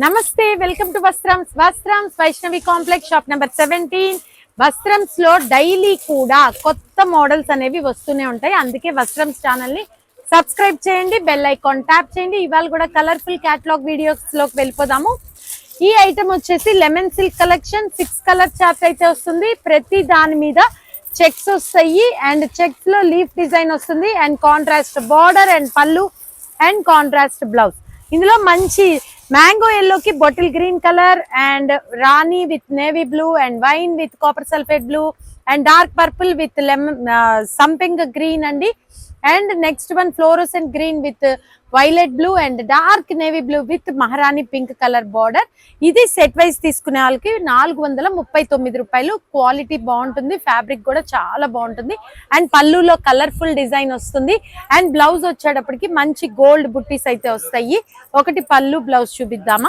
నమస్తే welcome to Vastrams Vaishnavi complex shop number 17 Vastrams లో daily కూడా కొత్త మోడల్స్ అనేవి వస్తూనే ఉంటాయి. అందుకే వస్త్రామ్స్ ఛానల్ ని సబ్స్క్రైబ్ చేయండి, బెల్ ఐకాన్ ట్యాప్ చేయండి. ఇవాళ కూడా కలర్ఫుల్ క్యాటలాగ్ వీడియోస్ లోకి వెళ్ళిపోదాము. ఈ ఐటమ్ వచ్చేసి lemon silk collection 6 colour chart అయితే వస్తుంది. ప్రతి దాని మీద చెక్స్ వస్తాయి అండ్ చెక్స్ లో లీఫ్ డిజైన్ వస్తుంది అండ్ కాంట్రాస్ట్ బార్డర్ అండ్ పళ్ళు అండ్ కాంట్రాస్ట్ బ్లౌజ్. ఇందులో మంచి మ్యాంగో ఎల్లోకి బాటిల్ గ్రీన్ కలర్ అండ్ రాణి with navy blue and wine with copper sulphate blue and dark purple with lemon సంపింగ్ green అండి. And next one fluorescent green with violet blue and dark navy blue with మహారాణి pink colour border. ఇది set wise తీసుకునే వాళ్ళకి 439 రూపాయలు. Quality బాగుంటుంది, fabric కూడా చాలా బాగుంటుంది అండ్ పళ్ళులో కలర్ఫుల్ డిజైన్ వస్తుంది అండ్ బ్లౌజ్ వచ్చేటప్పటికి మంచి గోల్డ్ బుట్టీస్ అయితే వస్తాయి. ఒకటి పళ్ళు బ్లౌజ్ చూపిద్దామా.